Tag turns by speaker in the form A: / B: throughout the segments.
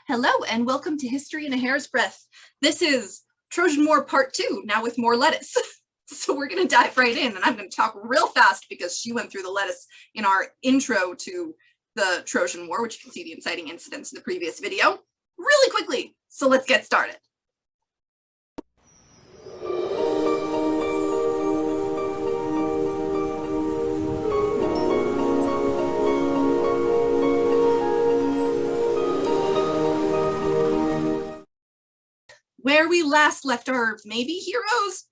A: Hello and welcome to History in a Hair's Breadth. This is Trojan War Part 2, now with more lettuce. So we're going to dive right in, and I'm going to talk real fast because she went through the lettuce in our intro to the Trojan War, which you can see the inciting incidents in the previous video, really quickly. So let's get started. Where we last left our maybe heroes,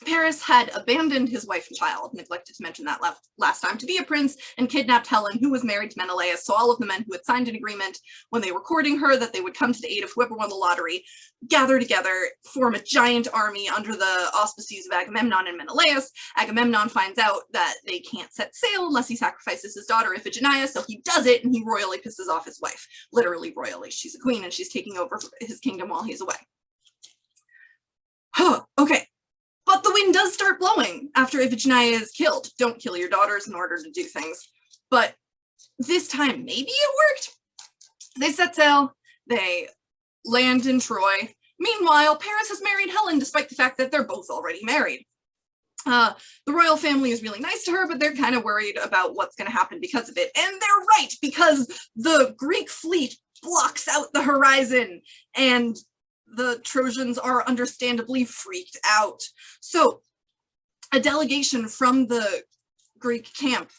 A: Paris had abandoned his wife and child, neglected to mention that last time, to be a prince, and kidnapped Helen, who was married to Menelaus. So all of the men who had signed an agreement when they were courting her that they would come to the aid of whoever won the lottery, gather together, form a giant army under the auspices of Agamemnon and Menelaus. Agamemnon finds out that they can't set sail unless he sacrifices his daughter Iphigenia, so he does it, and he royally pisses off his wife. Literally royally. She's a queen, and she's taking over his kingdom while he's away. Okay. But the wind does start blowing after Iphigenia is killed. Don't kill your daughters in order to do things. But this time, maybe it worked. They set sail. They land in Troy. Meanwhile, Paris has married Helen, despite the fact that they're both already married. The royal family is really nice to her, but they're kind of worried about what's going to happen because of it. And they're right, because the Greek fleet blocks out the horizon, and the Trojans are understandably freaked out. So a delegation from the Greek camp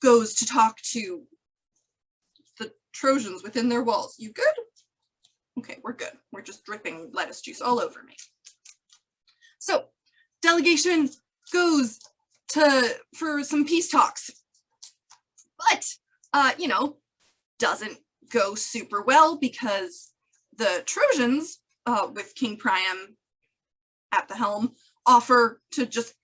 A: goes to talk to the Trojans within their walls. You good? Okay, we're good. We're just dripping lettuce juice all over me. So delegation goes for some peace talks, but doesn't go super well because the Trojans, with King Priam at the helm, offer to just,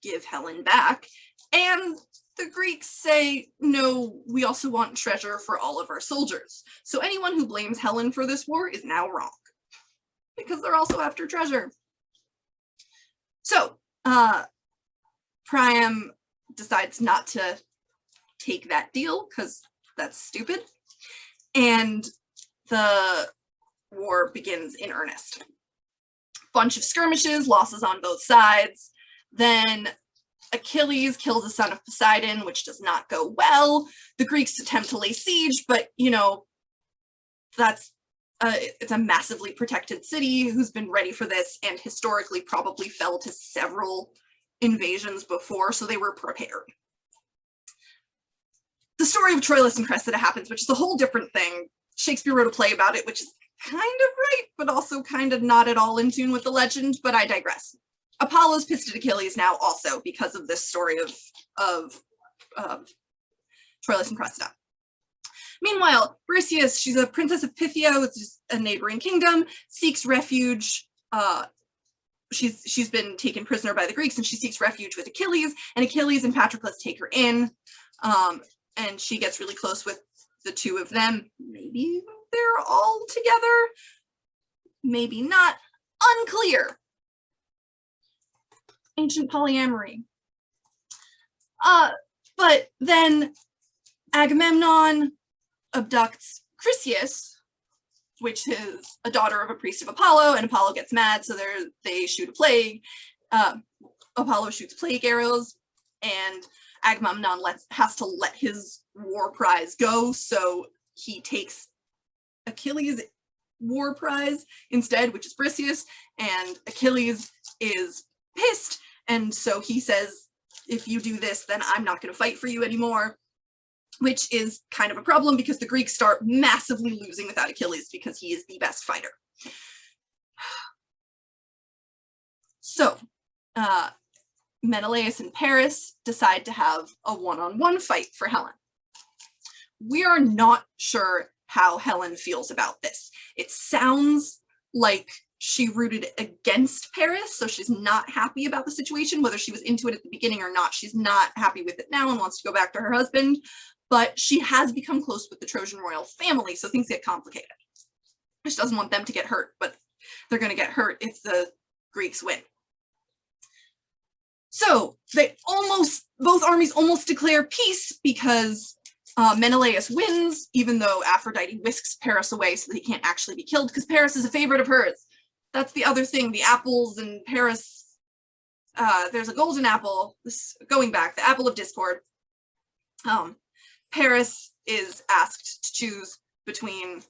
A: give Helen back. And the Greeks say, no, we also want treasure for all of our soldiers. So anyone who blames Helen for this war is now wrong, because they're also after treasure. So Priam decides not to take that deal, because that's stupid. And the war begins in earnest. Bunch of skirmishes, losses on both sides. Then Achilles kills the son of Poseidon, which does not go well. The Greeks attempt to lay siege, but it's a massively protected city who's been ready for this and historically probably fell to several invasions before, so they were prepared. The story of Troilus and Cressida happens, which is a whole different thing. Shakespeare wrote a play about it, which is kind of right, but also kind of not at all in tune with the legend, but I digress. Apollo's pissed at Achilles now also because of this story of Troilus and Cressida. Meanwhile, Briseis, she's a princess of Phthia, which is a neighboring kingdom, seeks refuge. She's been taken prisoner by the Greeks, and she seeks refuge with Achilles, and Achilles and Patroclus take her in, and she gets really close with the two of them. Maybe they're all together, maybe not, unclear. Ancient polyamory. But then Agamemnon abducts Chryseis, which is a daughter of a priest of Apollo, and Apollo gets mad, so they shoot a plague. Apollo shoots plague arrows, and Agamemnon has to let his war prize go, so he takes Achilles' war prize instead, which is Briseis, and Achilles is pissed, and so he says, if you do this, then I'm not going to fight for you anymore, which is kind of a problem because the Greeks start massively losing without Achilles because he is the best fighter. So Menelaus and Paris decide to have a one-on-one fight for Helen. We are not sure how Helen feels about this. It sounds like she rooted against Paris, so she's not happy about the situation. Whether she was into it at the beginning or not, she's not happy with it now and wants to go back to her husband. But she has become close with the Trojan royal family, so things get complicated. She doesn't want them to get hurt, but they're going to get hurt if the Greeks win. So both armies almost declare peace because Menelaus wins, even though Aphrodite whisks Paris away so that he can't actually be killed, because Paris is a favorite of hers. That's the other thing, the apples and Paris, there's a golden apple, this, going back, the apple of discord. Paris is asked to choose between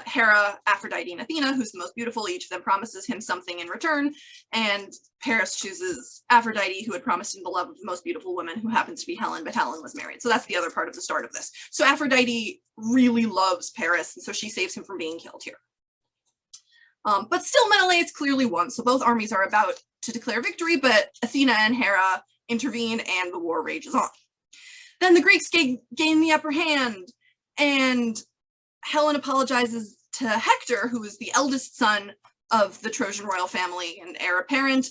A: Hera, Aphrodite, and Athena, who's the most beautiful. Each of them promises him something in return, and Paris chooses Aphrodite, who had promised him the love of the most beautiful woman, who happens to be Helen, but Helen was married. So that's the other part of the start of this. So Aphrodite really loves Paris, and so she saves him from being killed here. But still, Menelaus clearly won, so both armies are about to declare victory, but Athena and Hera intervene, and the war rages on. Then the Greeks gain the upper hand, and Helen apologizes to Hector, who is the eldest son of the Trojan royal family and heir apparent,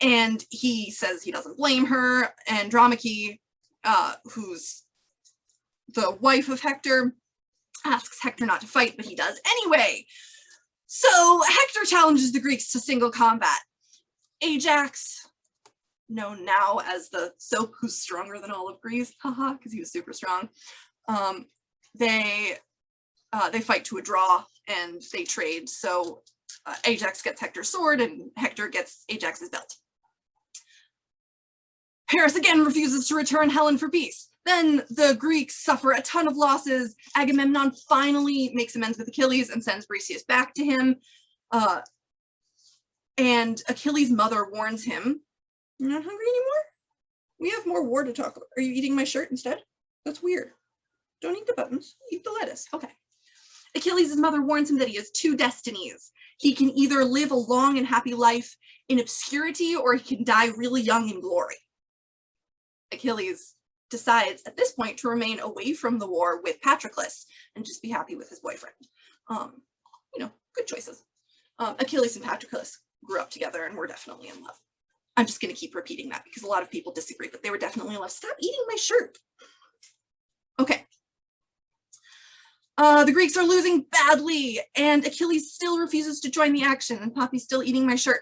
A: and he says he doesn't blame her. Andromache, who's the wife of Hector, asks Hector not to fight, but he does anyway. So Hector challenges the Greeks to single combat. Ajax, known now as the soap who's stronger than all of Greece, haha, because he was super strong, they fight to a draw and they trade. So Ajax gets Hector's sword and Hector gets Ajax's belt. Paris again refuses to return Helen for peace. Then the Greeks suffer a ton of losses. Agamemnon finally makes amends with Achilles and sends Briseis back to him. And Achilles' mother warns him, "You're not hungry anymore? We have more war to talk about. Are you eating my shirt instead? That's weird. Don't eat the buttons, eat the lettuce." Okay. Achilles' mother warns him that he has two destinies. He can either live a long and happy life in obscurity, or he can die really young in glory. Achilles decides at this point to remain away from the war with Patroclus and just be happy with his boyfriend. Good choices. Achilles and Patroclus grew up together and were definitely in love. I'm just going to keep repeating that because a lot of people disagree, but they were definitely in love. Stop eating my shirt. Okay. The Greeks are losing badly, and Achilles still refuses to join the action, and Poppy's still eating my shirt.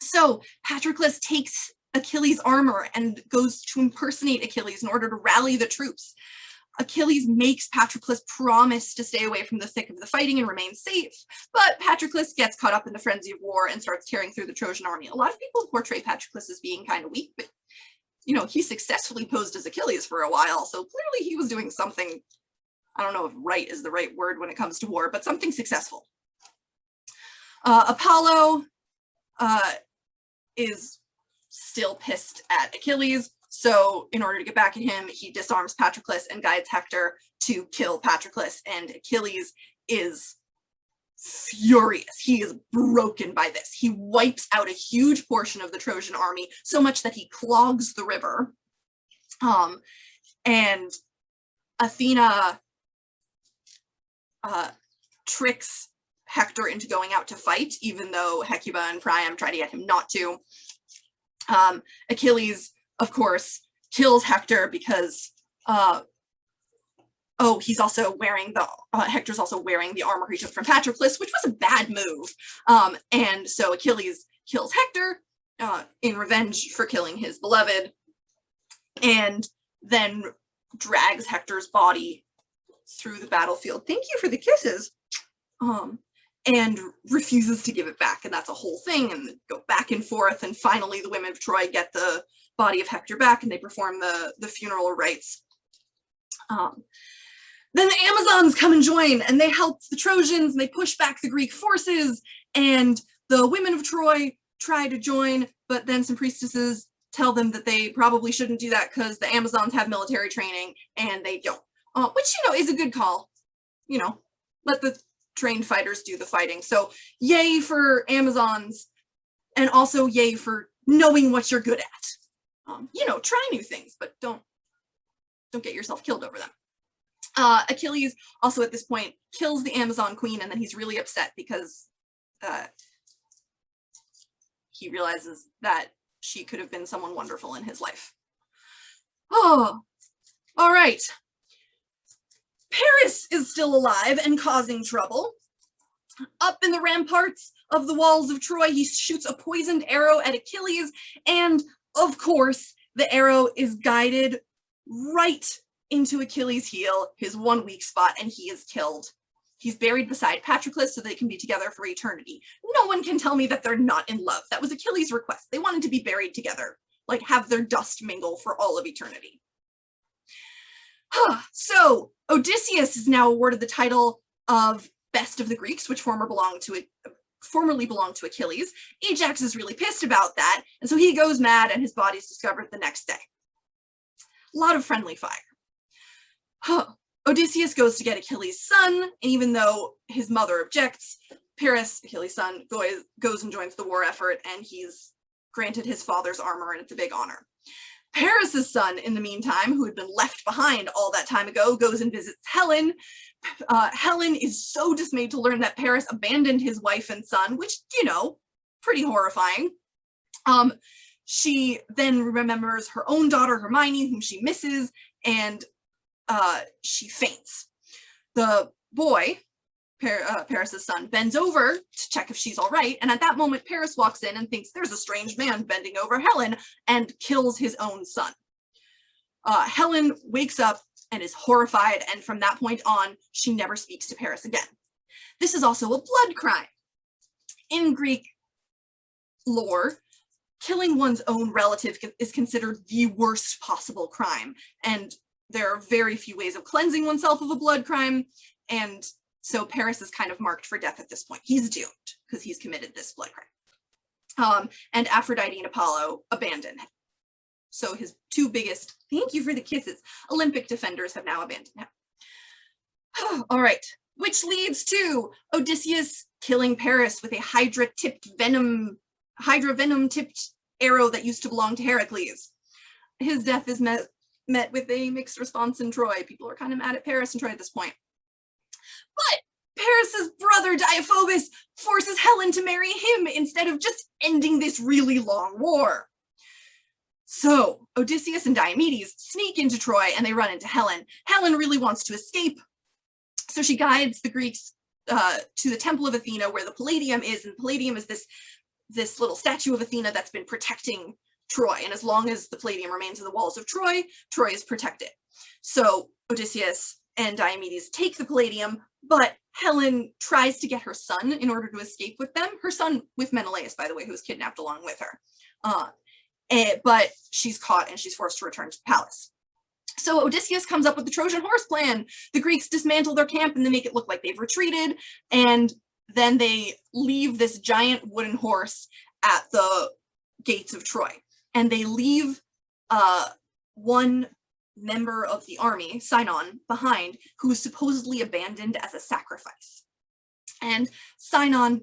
A: So Patroclus takes Achilles' armor and goes to impersonate Achilles in order to rally the troops. Achilles makes Patroclus promise to stay away from the thick of the fighting and remain safe, but Patroclus gets caught up in the frenzy of war and starts tearing through the Trojan army. A lot of people portray Patroclus as being kind of weak, but he successfully posed as Achilles for a while, so clearly he was doing something. I don't know if right is the right word when it comes to war, but something successful. Apollo is still pissed at Achilles, so in order to get back at him, he disarms Patroclus and guides Hector to kill Patroclus, and Achilles is furious. He is broken by this. He wipes out a huge portion of the Trojan army, so much that he clogs the river. And Athena tricks Hector into going out to fight, even though Hecuba and Priam try to get him not to. Achilles, of course, kills Hector because he's also wearing Hector's also wearing the armor he took from Patroclus, which was a bad move. And so Achilles kills Hector in revenge for killing his beloved, and then drags Hector's body through the battlefield. Thank you for the kisses. And refuses to give it back, and that's a whole thing, and go back and forth, and finally the women of Troy get the body of Hector back, and they perform the funeral rites. Then the Amazons come and join, and they help the Trojans, and they push back the Greek forces, and the women of Troy try to join, but then some priestesses tell them that they probably shouldn't do that because the Amazons have military training, and they don't. Which, is a good call. Let the trained fighters do the fighting. So yay for Amazons, and also yay for knowing what you're good at. Try new things, but don't get yourself killed over them. Achilles also at this point kills the Amazon queen, and then he's really upset because he realizes that she could have been someone wonderful in his life. Oh, all right. Paris is still alive and causing trouble. Up in the ramparts of the walls of Troy, he shoots a poisoned arrow at Achilles, and of course, the arrow is guided right into Achilles' heel, his one weak spot, and he is killed. He's buried beside Patroclus so they can be together for eternity. No one can tell me that they're not in love. That was Achilles' request. They wanted to be buried together, like have their dust mingle for all of eternity. So Odysseus is now awarded the title of Best of the Greeks, which formerly belonged to Achilles. Ajax is really pissed about that, and so he goes mad and his body's discovered the next day. A lot of friendly fire. Odysseus goes to get Achilles' son, and even though his mother objects, Paris, Achilles' son, goes and joins the war effort, and he's granted his father's armor, and it's a big honor. Paris's son, in the meantime, who had been left behind all that time ago, goes and visits Helen. Helen is so dismayed to learn that Paris abandoned his wife and son, which, you know, pretty horrifying. She then remembers her own daughter, Hermione, whom she misses, and she faints. The boy, Paris's son, bends over to check if she's all right, and at that moment Paris walks in and thinks there's a strange man bending over Helen and kills his own son. Helen wakes up and is horrified, and from that point on she never speaks to Paris again. This is also a blood crime. In Greek lore, killing one's own relative is considered the worst possible crime, and there are very few ways of cleansing oneself of a blood crime, and so Paris is kind of marked for death at this point. He's doomed because he's committed this blood crime. And Aphrodite and Apollo abandon him. So his two biggest, thank you for the kisses, Olympic defenders have now abandoned him. All right, which leads to Odysseus killing Paris with a hydra venom tipped arrow that used to belong to Heracles. His death is met with a mixed response in Troy. People are kind of mad at Paris and Troy at this point. But Paris's brother Deiphobus forces Helen to marry him instead of just ending this really long war. So Odysseus and Diomedes sneak into Troy and they run into Helen. Helen really wants to escape, so she guides the Greeks to the Temple of Athena, where the Palladium is, and the Palladium is this little statue of Athena that's been protecting Troy, and as long as the Palladium remains in the walls of Troy, Troy is protected. So Odysseus and Diomedes take the Palladium, but Helen tries to get her son in order to escape with them. Her son with Menelaus, by the way, who was kidnapped along with her. But she's caught and she's forced to return to the palace. So Odysseus comes up with the Trojan horse plan. The Greeks dismantle their camp and they make it look like they've retreated, and then they leave this giant wooden horse at the gates of Troy. And they leave one member of the army, Sinon, behind, who is supposedly abandoned as a sacrifice. And Sinon,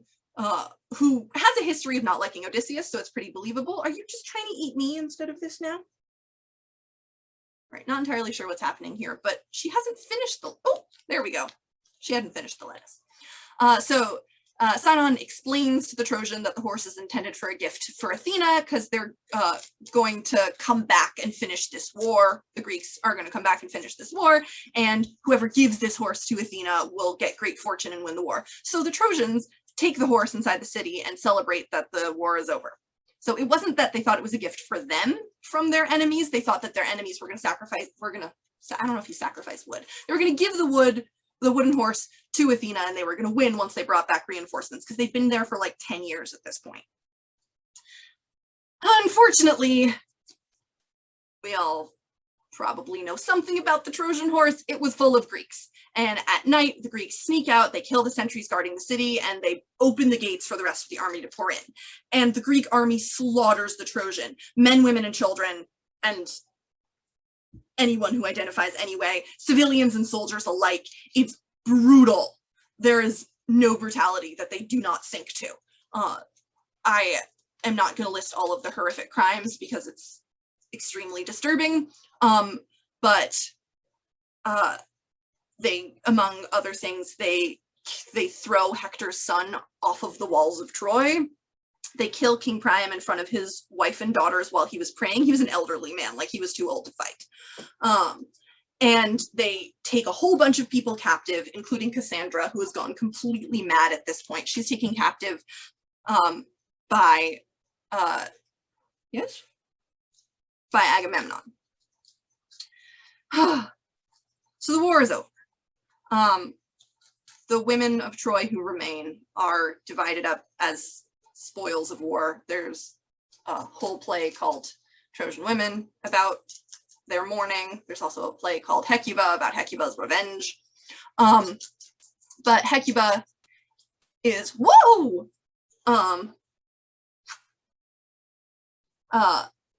A: who has a history of not liking Odysseus, so it's pretty believable. Are you just trying to eat me instead of this now? Right, not entirely sure what's happening here, but she hasn't finished oh, there we go. She hadn't finished the lettuce. So Sinon explains to the Trojan that the horse is intended for a gift for Athena because they're going to come back and finish this war. The Greeks are going to come back and finish this war, and whoever gives this horse to Athena will get great fortune and win the war. So the Trojans take the horse inside the city and celebrate that the war is over. So it wasn't that they thought it was a gift for them from their enemies. They thought that their enemies were going to sacrifice, I don't know if you sacrifice wood. They were going to give the wooden horse to Athena, and they were going to win once they brought back reinforcements, because they've been there for like 10 years at this point. Unfortunately, we all probably know something about the Trojan horse. It was full of Greeks. And at night, the Greeks sneak out, they kill the sentries guarding the city, and they open the gates for the rest of the army to pour in. And the Greek army slaughters the Trojan, men, women, and children, and anyone who identifies anyway, civilians and soldiers alike. It's brutal. There is no brutality that they do not sink to. I am not going to list all of the horrific crimes because it's extremely disturbing, but they, among other things, they throw Hector's son off of the walls of Troy. They kill King Priam in front of his wife and daughters while he was praying. He was an elderly man, like he was too old to fight. And they take a whole bunch of people captive, including Cassandra, who has gone completely mad at this point. She's taken captive by Agamemnon. So the war is over. The women of Troy who remain are divided up as spoils of war. There's a whole play called Trojan Women about their mourning. There's also a play called Hecuba about Hecuba's revenge. But Hecuba is, whoa!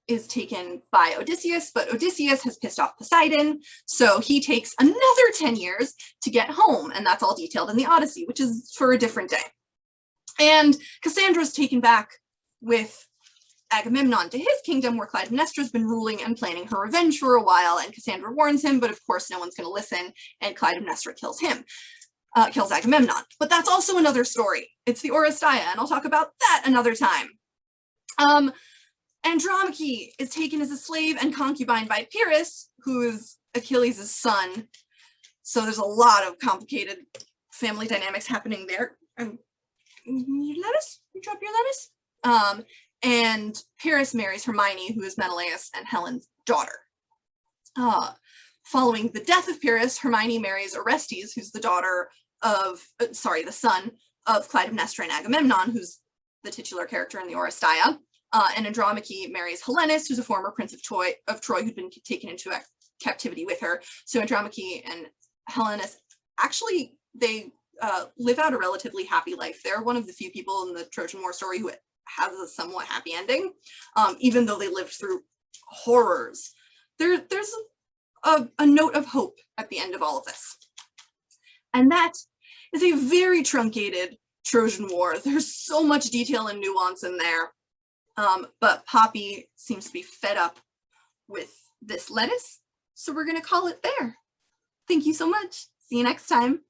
A: Is taken by Odysseus, but Odysseus has pissed off Poseidon, so he takes another 10 years to get home, and that's all detailed in the Odyssey, which is for a different day. And Cassandra's taken back with Agamemnon to his kingdom, where Clytemnestra's been ruling and planning her revenge for a while, and Cassandra warns him, but of course no one's going to listen, and Clytemnestra kills him, kills Agamemnon. But that's also another story. It's the Oresteia, and I'll talk about that another time. Andromache is taken as a slave and concubine by Pyrrhus, who is Achilles' son. So there's a lot of complicated family dynamics happening there. Lettuce? You drop your lettuce? And Pyrrhus marries Hermione, who is Menelaus and Helen's daughter. Following the death of Pyrrhus, Hermione marries Orestes, who's the the son of Clytemnestra and Agamemnon, who's the titular character in the Oresteia. And Andromache marries Helenus, who's a former prince of Troy who'd been taken into captivity with her. So Andromache and Helenus, actually, they live out a relatively happy life. They're one of the few people in the Trojan War story who has a somewhat happy ending, even though they lived through horrors. There's a note of hope at the end of all of this. And that is a very truncated Trojan War. There's so much detail and nuance in there. But Poppy seems to be fed up with this lettuce, so we're going to call it there. Thank you so much. See you next time.